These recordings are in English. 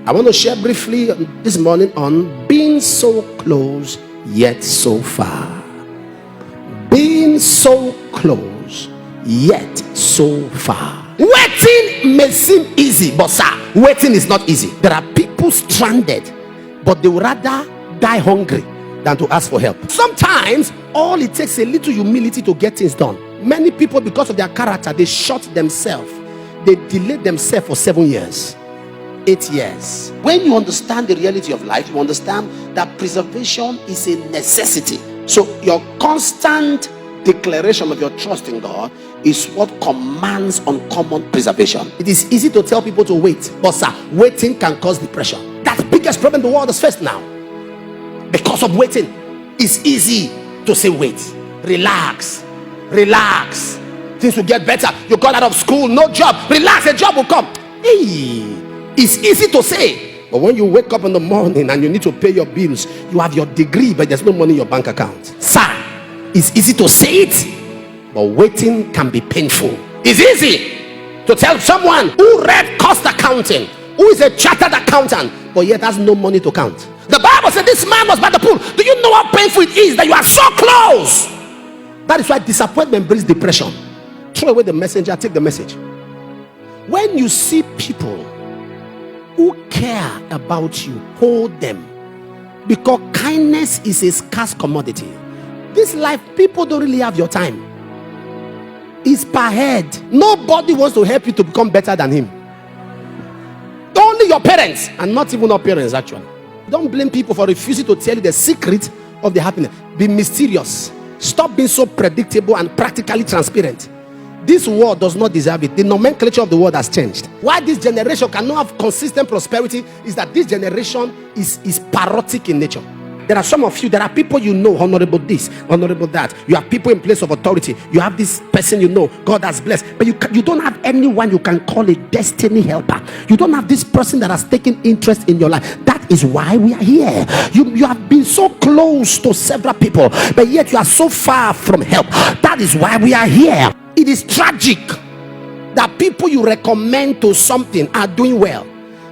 I want to share briefly this morning on being so close yet so far. Being so close yet so far. Waiting may seem easy, but sir, waiting is not easy. There are people stranded, but they would rather die hungry than to ask for help. Sometimes all it takes is a little humility to get things done. Many people, because of their character, they shut themselves. They delayed themselves for 7 years, 8 years. When you understand the reality of life, you understand that preservation is a necessity. So your constant declaration of your trust in God is what commands uncommon preservation. It is easy to tell people to wait, but sir, waiting can cause depression. That's the biggest problem the world has faced now. Because of waiting, it's easy to say wait, relax, things will get better. You got out of school, no job, relax, a job will come. Hey, it's easy to say, but when you wake up in the morning and you need to pay your bills, you have your degree but there's no money in your bank account. Sir, it's easy to say it, but waiting can be painful. It's easy to tell someone who read cost accounting, who is a chartered accountant, but yet has no money to count. The Bible said this man was by the pool. Do you know how painful it is that you are so close? That is why disappointment brings depression. Throw away the messenger, take the message. When you see people who care about you, hold them, because kindness is a scarce commodity. This life, people don't really have your time. It's per head. Nobody wants to help you to become better than him. Only your parents, and not even our parents actually. Don't blame people for refusing to tell you the secret of their happiness. Be mysterious. Stop being so predictable and practically transparent. This world does not deserve it. The nomenclature of the world has changed. Why this generation cannot have consistent prosperity is that this generation is parrotic in nature. There are some of you, there are people you know, honorable this, honorable that. You have people in place of authority. You have this person you know, God has blessed. But you don't have anyone you can call a destiny helper. You don't have this person that has taken interest in your life. That is why we are here. You have been so close to several people, but yet you are so far from help. That is why we are here. It is tragic that people you recommend to something are doing well,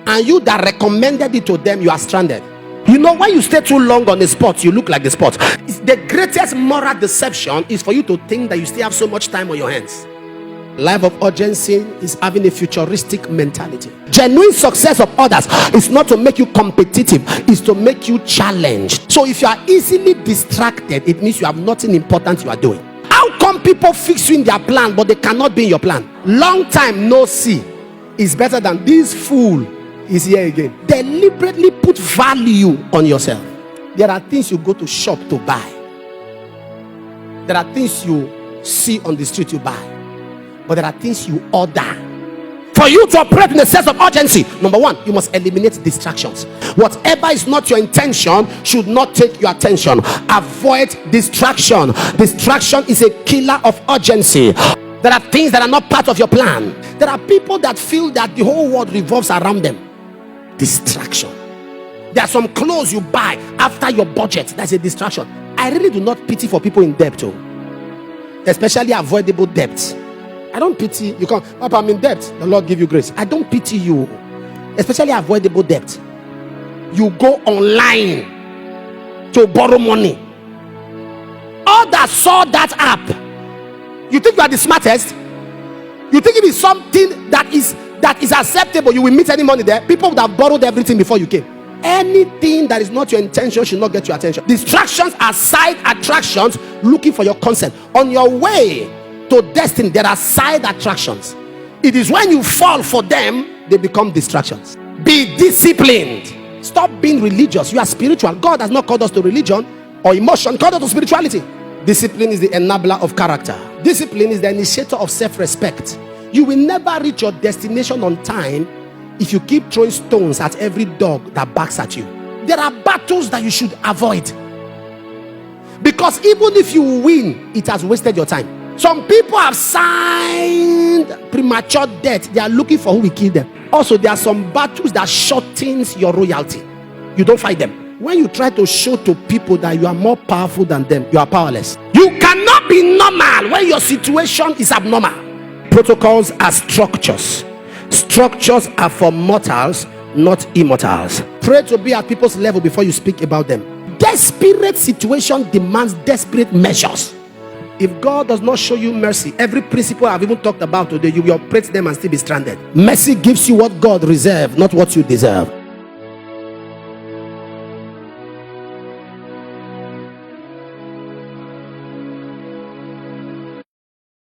and you that recommended it to them, you are stranded. You know, when you stay too long on the spot, you look like the spot. The greatest moral deception is for you to think that you still have so much time on your hands. Life of urgency is having a futuristic mentality. Genuine success of others is not to make you competitive, it's to make you challenged. So if you are easily distracted, it means you have nothing important you are doing. How come people fix you in their plan but they cannot be in your plan? Long time no see is better than this fool is here again. Deliberately put value on yourself. There are things you go to shop to buy. There are things you see on the street you buy. But there are things you order. For you to operate in a sense of urgency, number one, you must eliminate distractions. Whatever is not your intention should not take your attention. Avoid distraction. Distraction is a killer of urgency. There are things that are not part of your plan. There are people that feel that the whole world revolves around them. Distraction. There are some clothes you buy after your budget. That's a distraction. I really do not pity for people in debt, especially avoidable debts. I don't pity you. Come, Papa, I'm in debt. The Lord give you grace. I don't pity you, especially avoidable debt. You go online to borrow money. All that saw that app, you think you are the smartest? You think it is something that is acceptable? You will meet any money there. People would have borrowed everything before you came. Anything that is not your intention should not get your attention. Distractions are side attractions looking for your consent. On your way to destiny, there are side attractions. It is when you fall for them, they become distractions. Be disciplined. Stop being religious. You are spiritual. God has not called us to religion or emotion. He called us to spirituality. Discipline is the enabler of character. Discipline is the initiator of self-respect. You will never reach your destination on time if you keep throwing stones at every dog that barks at you. There are battles that you should avoid, because even if you win, it has wasted your time. Some people have signed premature death. They are looking for who will kill them. Also, there are some battles that shortens your royalty. You don't fight them. When you try to show to people that you are more powerful than them, you are powerless. You cannot be normal when your situation is abnormal. Protocols are structures. Structures are for mortals, not immortals. Pray to be at people's level before you speak about them. Desperate situation demands desperate measures. If God does not show you mercy, every principle I've even talked about today, you will operate them and still be stranded. Mercy gives you what God reserved, not what you deserve.